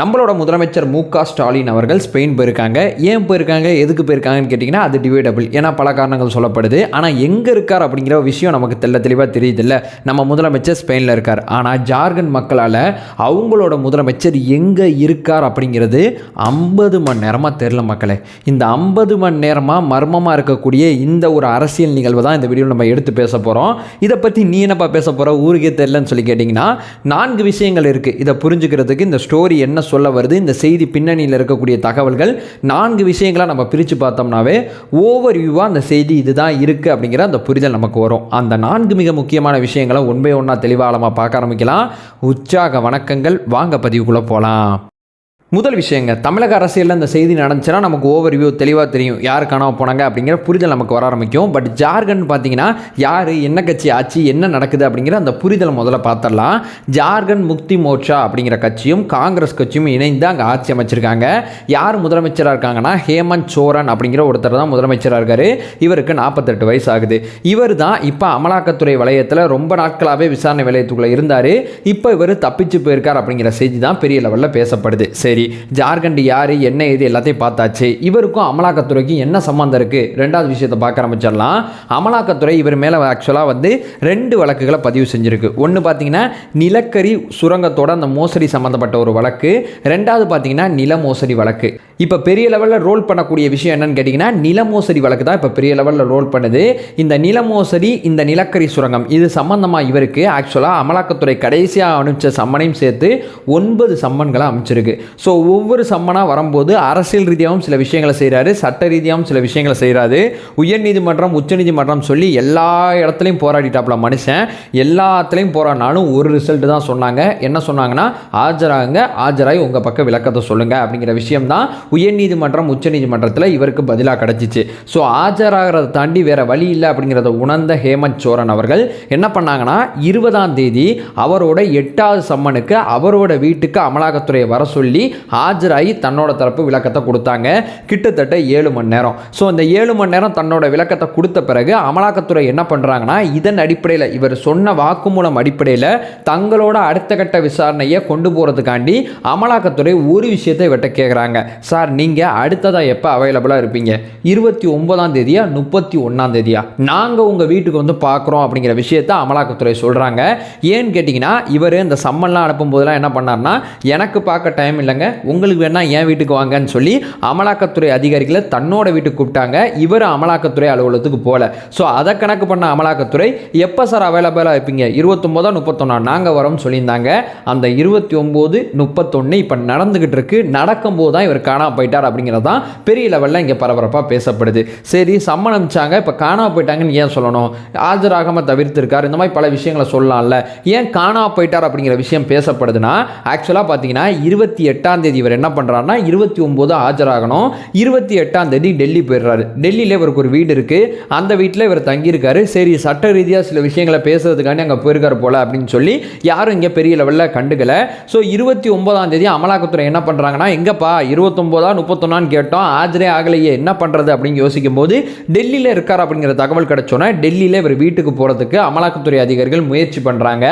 நம்மளோட முதலமைச்சர் மு.க. ஸ்டாலின் அவர்கள் ஸ்பெயின் போயிருக்காங்க. ஏன் போயிருக்காங்க, எதுக்கு போயிருக்காங்கன்னு கேட்டிங்கன்னா அது டிவைடபிள். ஏன்னா பல காரணங்கள் சொல்லப்படுது. ஆனால் எங்கே இருக்கார் அப்படிங்கிற விஷயம் நமக்கு தெளிவாக தெரியுதில்ல. நம்ம முதலமைச்சர் ஸ்பெயினில் இருக்கார். ஆனால் ஜார்க்கண்ட் மக்களால் அவங்களோட முதலமைச்சர் எங்கே இருக்கார் அப்படிங்கிறது 50 மணி நேரமாக தெரில மக்களே. இந்த 50 மணி நேரமாக மர்மமாக இருக்கக்கூடிய இந்த ஒரு அரசியல் நிகழ்வு தான் இந்த வீடியோவில் நம்ம எடுத்து பேச போகிறோம். இதை பற்றி நீ என்னப்பா பேச போகிற, ஊருக்கே தெரிலன்னு சொல்லி கேட்டிங்கன்னா 4 விஷயங்கள் இருக்குது. இதை புரிஞ்சுக்கிறதுக்கு இந்த ஸ்டோரி என்ன சொல்ல வருது, இந்த செய்தி பின்னணியில் இருக்கக்கூடிய தகவல்கள் 4 விஷயங்களை நம்ம பிரித்து பார்த்தோம்னாவே ஓவர் வியூவாக அந்த செய்தி இதுதான் இருக்குது அப்படிங்கிற அந்த புரிதல் நமக்கு வரும். அந்த 4 மிக முக்கியமான விஷயங்களை ஒன் பை ஒன்னாக தெளிவாக பார்க்க ஆரம்பிக்கலாம். உற்சாக வணக்கங்கள், வாங்க பதிவுக்குள்ளே போகலாம். முதல் விஷயங்க, தமிழக அரசியலில் இந்த செய்தி நடந்துச்சுன்னா நமக்கு ஓவர் வியூ தெளிவாக தெரியும், யார் காணாமல் போனாங்க அப்படிங்கிற புரிதல் நமக்கு வர ஆரம்பிக்கும். பட் ஜார்க்கண்ட் பார்த்தீங்கன்னா யார், என்ன கட்சி ஆட்சி, என்ன நடக்குது அப்படிங்கிற அந்த புரிதலை முதல்ல பார்த்துடலாம். ஜார்க்கண்ட் முக்தி மோர்ச்சா அப்படிங்கிற கட்சியும் காங்கிரஸ் கட்சியும் இணைந்து அங்கே ஆட்சி அமைச்சிருக்காங்க. யார் முதலமைச்சராக இருக்காங்கன்னா ஹேமந்த் சோரன் அப்படிங்கிற ஒருத்தர் தான் முதலமைச்சராக இருக்கார். இவருக்கு 48 வயசு ஆகுது. இவர் தான் இப்போ அமலாக்கத்துறை வளையத்தில் ரொம்ப நாட்களாகவே விசாரணை வளையத்துக்குள்ளே இருந்தார். இப்போ இவர் தப்பிச்சு போயிருக்கார் அப்படிங்கிற செய்தி தான் பெரிய லெவலில் பேசப்படுது. சரி, ஜார்க்கண்ட் யார், என்ன ஏது எல்லாத்தையும் பார்த்தாச்சு. இவருக்கும் அமலாக்கத்துறைக்கும் என்ன சம்பந்தம் இருக்குது, ரெண்டாவது விஷயத்தை பார்க்க ஆரம்பிச்சிடலாம். அமலாக்கத்துறை இவர் மேலே ஆக்சுவலாக 2 வழக்குகளை பதிவு செஞ்சுருக்கு. ஒன்று பார்த்தீங்கன்னா நிலக்கரி சுரங்கத்தோட அந்த மோசடி சம்மந்தப்பட்ட ஒரு வழக்கு, ரெண்டாவது பார்த்தீங்கன்னா நில மோசடி வழக்கு. இப்போ பெரிய லெவலில் ரோல் பண்ணக்கூடிய விஷயம் என்னன்னு கேட்டிங்கன்னா நில மோசடி வழக்கு தான் இப்போ பெரிய லெவலில் ரோல் பண்ணுது. இந்த நில மோசடி, இந்த நிலக்கரி சுரங்கம் இது சம்பந்தமாக இவருக்கு ஆக்சுவலாக அமலாக்கத்துறை கடைசியாக அனுப்பிச்ச சம்மனையும் சேர்த்து 9 சம்மன்களை அமைச்சிருக்கு. ஸோ ஒவ்வொரு சம்மனாக வரும்போது அரசியல் ரீதியாகவும் சில விஷயங்களை செய்கிறாரு, சட்ட ரீதியாகவும் சில விஷயங்களை செய்கிறாரு. உயர்நீதிமன்றம், உச்சநீதிமன்றம் சொல்லி எல்லா இடத்துலையும் போராடிட்டாப்புல மனுஷன். எல்லாத்துலேயும் போராடினாலும் ஒரு ரிசல்ட் தான் சொன்னாங்க. என்ன சொன்னாங்கன்னா ஆஜராகி உங்கள் பக்கம் விளக்கத்தை சொல்லுங்கள் அப்படிங்கிற விஷயம் தான் உயர்நீதிமன்றம், உச்சநீதிமன்றத்தில் இவருக்கு பதிலாக கிடச்சிச்சு. ஸோ ஆஜராகிறத தாண்டி வேறு வழி இல்லை அப்படிங்கிறத உணர்ந்த ஹேமந்த் சோரன் அவர்கள் என்ன பண்ணாங்கன்னா 20ஆம் தேதி அவரோட 8வது சம்மனுக்கு அவரோட வீட்டுக்கு அமலாக்கத்துறையை வர சொல்லி ஆஜராகி தன்னோட தரப்பு விளக்கத்தை கொடுத்தாங்க. கிட்டத்தட்ட 7 மணி நேரம். ஸோ இந்த 7 மணி நேரம் தன்னோட விளக்கத்தை கொடுத்த பிறகு அமலாக்கத்துறை என்ன பண்ணுறாங்கன்னா இதன் அடிப்படையில், இவர் சொன்ன வாக்குமூலம் அடிப்படையில் தங்களோட அடுத்த கட்ட விசாரணையை கொண்டு போகிறதுக்காண்டி அமலாக்கத்துறை ஒரு விஷயத்தை இவர்கிட்ட கேட்குறாங்க. சார், நீங்கள் அடுத்ததாக எப்போ அவைலபிளாக இருப்பீங்க, 29ஆம் தேதியா 31ஆம் தேதியா, நாங்கள் உங்கள் வீட்டுக்கு பார்க்குறோம் அப்படிங்கிற விஷயத்தை அமலாக்கத்துறை சொல்கிறாங்க. ஏன்னு கேட்டிங்கன்னா இவர் இந்த சம்மன்லாம் அனுப்பும் போதெல்லாம் என்ன பண்ணார்னா எனக்கு பார்க்க டைம் இல்லைங்க, உங்களுக்கு வேணால் என் வீட்டுக்கு வாங்கன்னு சொல்லி அமலாக்கத்துறை அதிகாரிகளை தன்னோட வீட்டுக்கு கூப்பிட்டாங்க. இவர் அமலாக்கத்துறை அலுவலகத்துக்கு போகல. ஸோ அதை கணக்கு பண்ண அமலாக்கத்துறை எப்போ சார் அவைலபிளாக இருப்பீங்க, 29 31 நாங்கள் வரோம்னு சொல்லியிருந்தாங்க. அந்த 29 31 இப்போ நடந்துகிட்டு இருக்கு. நடக்கும்போது தான் இவர் காணாமல் போயிட்டார் அப்படிங்கிறது தான் பெரிய லெவலில் இங்கே பரபரப்பாக பேசப்படுது. சரி, சம்மன் அனுப்பிச்சாங்க, இப்போ காணாமல் போயிட்டாங்கன்னு ஏன் சொல்லணும், ஆஜராகாமல் தவிர்த்திருக்கார், இந்த மாதிரி பல விஷயங்களை சொல்லலாம்ல, ஏன் காணாமல் போயிட்டார் அப்படிங்கிற விஷயம் பேசப்படுதுன்னா ஆக்சுவலாக பார்த்தீங்கன்னா 28ஆம் தேதி இவர் என்ன பண்ணுறாருன்னா 29 ஆஜராகணும். 28ஆம் தேதி டெல்லி போயிடுறாரு. டெல்லியில் இவருக்கு ஒரு வீடு இருக்குது, அந்த வீட்டில் இவர் தங்கியிருக்காரு. சரி, சட்ட ரீதியாக சில விஷயங்களை பேசுறதுக்காண்டி அங்கே போயிருக்காரு போல அப்படின்னு சொல்லி யாரும் இங்கே பெரிய லெவலில் கண்டுக்கலை. ஸோ 29ஆம் தேதி அமலாக்கத்துறை என்ன பண்ணுறாங்கன்னா எங்கப்பா 29 31 கேட்டோம், ஆஜரே ஆகலையே, என்ன பண்ணுறது அப்படின்னு யோசிக்கும் போது டெல்லியில் இருக்கார் அப்படிங்கிற தகவல் கிடைச்சோன்னா டெல்லியில் இவர் வீட்டுக்கு போகிறதுக்கு அமலாக்கத்துறை அதிகாரிகள் முயற்சி பண்ணுறாங்க.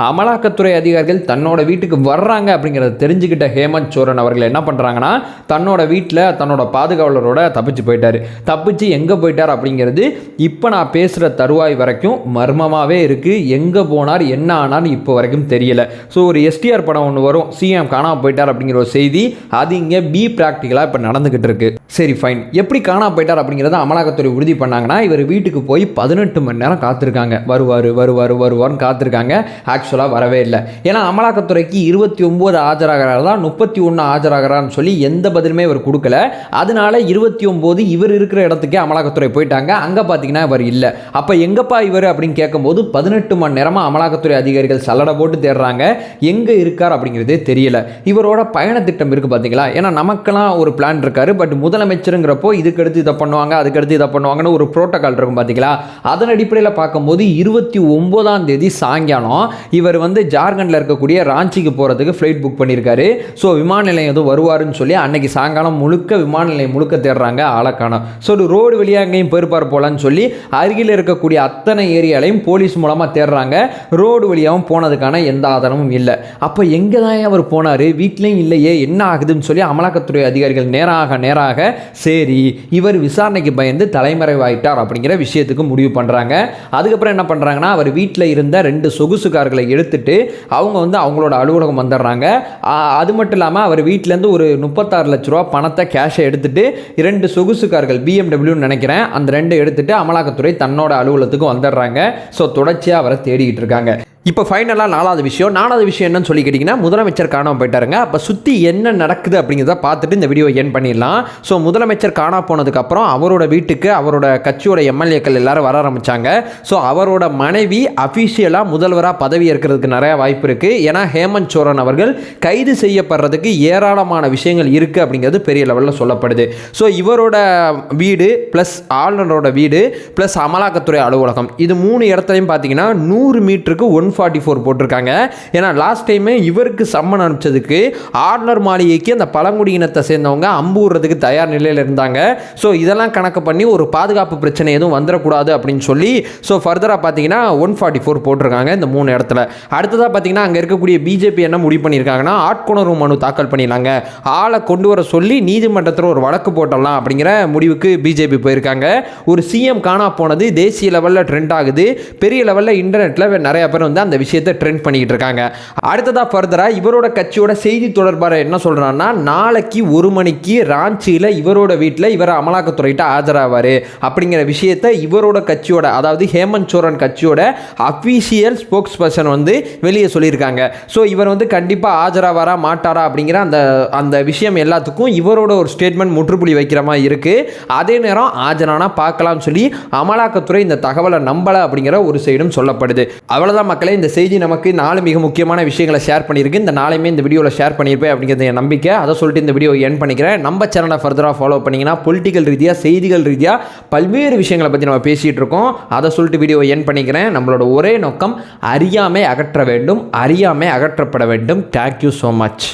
அமலாக்கத்துறை அதிகாரிகள் தன்னோட வீட்டுக்கு வர்றாங்க அப்படிங்கிறத தெரிஞ்சுக்கிட்ட ஹேமந்த் சோரன் அவர்கள் என்ன பண்ணுறாங்கன்னா தன்னோட வீட்டில் தன்னோட பாதுகாவலரோட தப்பிச்சு போயிட்டார். தப்பிச்சு எங்கே போயிட்டார் அப்படிங்கிறது இப்போ நான் பேசுகிற தருவாய் வரைக்கும் மர்மமாகவே இருக்குது. எங்கே போனார், என்ன ஆனார் இப்போ வரைக்கும் தெரியல. ஸோ ஒரு எஸ்டிஆர் படம் ஒன்று வரும், சிஎம் காணாமல் போயிட்டார் அப்படிங்கிற ஒரு செய்தி, அது இங்கே பி ப்ராக்டிக்கலாக இப்போ நடந்துகிட்டு இருக்கு. சரி, ஃபைன். எப்படி காணாமல் போயிட்டார் அப்படிங்கிறத அமலாக்கத்துறை உறுதி பண்ணாங்கன்னா இவர் வீட்டுக்கு போய் 18 மணி நேரம் காத்திருக்காங்க. வருவார்னு காத்திருக்காங்க. ஆக்சுவலாக வரவே இல்லை. ஏன்னா அமலாக்கத்துறைக்கு 29 ஆஜராகிறாரா 31 ஆஜராகிறான்னு சொல்லி எந்த பதிலுமே இவர் கொடுக்கல. அதனால 29 இவர் இருக்கிற இடத்துக்கே அமலாக்கத்துறை போயிட்டாங்க. அங்கே பார்த்தீங்கன்னா இவர் இல்லை. அப்போ எங்கப்பா இவர் அப்படின்னு கேட்கும்போது 18 மணி நேரமாக அமலாக்கத்துறை அதிகாரிகள் சல்லடை போட்டு தேடுறாங்க. எங்கே இருக்கார் அப்படிங்கிறதே தெரியல. இவரோட பயண திட்டம் இருக்குது பார்த்தீங்களா. ஏன்னா நமக்கெல்லாம் தான் ஒரு பிளான் இருக்காரு. பட் முதலமைச்சருங்கிறப்போ இதுக்கடுத்து இதை பண்ணுவாங்க, அதுக்கடுத்து இதை பண்ணுவாங்கன்னு ஒரு புரோட்டோகால் இருக்கும் பார்த்தீங்களா. அதன் அடிப்படையில் பார்க்கும்போது 29ஆம் தேதி சாயங்காலம் இவர் வந்து ஜார்க்கண்டில் இருக்கக்கூடிய ராஞ்சிக்கு போகிறதுக்கு ஃப்ளைட் புக் பண்ணியிருக்காரு. ஸோ விமான நிலையம் எதுவும் வருவாருன்னு சொல்லி அன்னைக்கு சாயங்காலம் முழுக்க விமான நிலையம் முழுக்க தேடுறாங்க, ஆளக்கானம். ஸோ ரோடு வழியாக அங்கேயும் போயிருப்பார் போலான்னு சொல்லி அருகில் இருக்கக்கூடிய அத்தனை ஏரியாலையும் போலீஸ் மூலமாக தேடுறாங்க. ரோடு வழியாகவும் போனதுக்கான எந்த ஆதாரமும் இல்லை. அப்போ எங்கே தான் அவர் போனார், வீட்லேயும் இல்லையே, என்ன ஆகுதுன்னு சொல்லி அமலாக்கத்துறை அதிகாரிகள் நேராக சரி இவர் விசாரணைக்கு பயந்து தலைமறைவாயிட்டார் அப்படிங்கிற விஷயத்துக்கு முடிவு பண்ணுறாங்க. அதுக்கப்புறம் என்ன பண்ணுறாங்கன்னா, அவர் வீட்டில் இருந்த 2 சொகுசு கார்களை எடுத்துட்டு அவங்க வந்து அவங்களோட அலுவலகம் வந்துடுறாங்க. அது மட்டும் இல்லாமல் அவர் வீட்டிலேருந்து ஒரு 36 லட்ச ரூபா பணத்தை கேஷை எடுத்துட்டு 2 சொகுசு கார்கள் BMW நினைக்கிறேன், அந்த 2 எடுத்துட்டு அமலாக்கத்துறை தன்னோட அலுவலகத்துக்கு வந்துடுறாங்க. ஸோ தொடர்ச்சியாக அவரை தேடிக்கிட்டு இருக்காங்க. இப்போ ஃபைனலாக 4வது விஷயம் என்னன்னு சொல்லி கேட்டிங்கன்னா, முதலமைச்சர் காணாமல் போயிட்டாருங்க. அப்போ சுற்றி என்ன நடக்குது அப்படிங்கிறத பார்த்துட்டு இந்த வீடியோ என் பண்ணிடலாம். ஸோ முதலமைச்சர் காணா போனதுக்கப்புறம் அவரோட வீட்டுக்கு அவரோட கட்சியோட எம்எல்ஏக்கள் எல்லாரும் வர ஆரம்பித்தாங்க. ஸோ அவரோட மனைவி அஃபிஷியலாக முதல்வராக பதவி ஏற்கிறதுக்கு நிறையா வாய்ப்பு இருக்குது. ஏன்னா ஹேமந்த் சோரன் அவர்கள் கைது செய்யப்படுறதுக்கு ஏராளமான விஷயங்கள் இருக்குது அப்படிங்கிறது பெரிய லெவலில் சொல்லப்படுது. ஸோ இவரோட வீடு ப்ளஸ் ஆளுநரோட வீடு ப்ளஸ் அமலாக்கத்துறை அலுவலகம், இது 3 இடத்துலையும் பார்த்தீங்கன்னா 100 மீட்டருக்கு 144 போட்டிருக்காங்க. ஏன்னா லாஸ்ட் டைமே இவருக்கு சம்மன் அனுப்பிச்சதுக்கு ஆளுநர் மாளிகைக்கு அந்த பழங்குடியினத்தை சேர்ந்தவங்க அம்பூறதுக்கு தயார் நிலையில் இருந்தாங்க. ஸோ இதெல்லாம் கணக்கு பண்ணி ஒரு பாதுகாப்பு பிரச்சனை எதுவும் வந்துடக்கூடாது அப்படின்னு சொல்லி ஸோ ஃபர்தராக பார்த்தீங்கன்னா 144 போட்டிருக்காங்க இந்த 3 இடத்துல. அடுத்ததாக பார்த்தீங்கன்னா அங்கே இருக்கக்கூடிய பிஜேபி என்ன முடிவு பண்ணியிருக்காங்கன்னா, ஆட்கொணர்வு மனு தாக்கல் பண்ணிடலாங்க, ஆளை கொண்டு வர சொல்லி நீதிமன்றத்தில் ஒரு வழக்கு போட்டலாம் அப்படிங்கிற முடிவுக்கு பிஜேபி போயிருக்காங்க. ஒரு சிஎம் காணா போனது தேசிய லெவலில் ட்ரெண்ட் ஆகுது, பெரிய லெவலில் இன்டர்நெட்டில் நிறைய பேர் வந்து அந்த விஷயத்தை ட்ரெண்ட் பண்ணிட்டு இருக்காங்க. அடுத்ததா ஃபர்தரா இவரோட கட்சியோட செய்தி தொடர்பாளர் என்ன சொல்றான்னா, நாளைக்கு 1 மணிக்கு ராஞ்சியில் இவரோட வீட்டில் இவர் அமலாக்கத்துறையிட்ட ஆஜராவார் அப்படிங்கிற விஷயத்தை இவரோட கட்சியோட, அதாவது ஹேமந்த் சோரன் கட்சியோட அஃபீஷியல் ஸ்போக்ஸ் பர்சன் வந்து வெளியே சொல்லியிருக்காங்க. ஸோ இவர் வந்து கண்டிப்பாக ஆஜராவாரா மாட்டாரா அப்படிங்கிற அந்த விஷயம் எல்லாத்துக்கும் இவரோட ஒரு ஸ்டேட்மெண்ட் முற்றுப்புள்ளி வைக்கிற மாதிரி இருக்கு. அதே நேரம் ஆஜரானா பார்க்கலாம்னு சொல்லி அமலாக்கத்துறை இந்த தகவலை நம்பலை அப்படிங்கிற ஒரு சைடும் சொல்லப்படுது. அவ்வளோதான் மக்களே, இந்த செய்தி நமக்கு 4 மிக முக்கியமான விஷயங்களை ஷேர் பண்ணியிருக்கு. இந்த 4மே இந்த வீடியோவில் ஷேர் பண்ணியிருப்பேன் அப்படிங்கிறது என் நம்பிக்கை. அதை சொல்லிட்டு இந்த வீடியோ என் பண்ணிக்கிறேன். நம்ம சேனலை ஃபர்தராக ஃபாலோ பண்ணிங்கன்னா பொலிட்டிக்கல் ரீதியாக, செய்திகள் ரீதியாக பல்வேறு விஷயங்களை பற்றி நம்ம பேசிகிட்டு இருக்கோம். அதை சொல்லிட்டு வீடியோ என் பண்ணிக்கிறேன். நம்மளோட ஒரே நோக்கம் அறியாமை அகற்ற வேண்டும், அறியாமை அகற்றப்பட வேண்டும். Thank you so much.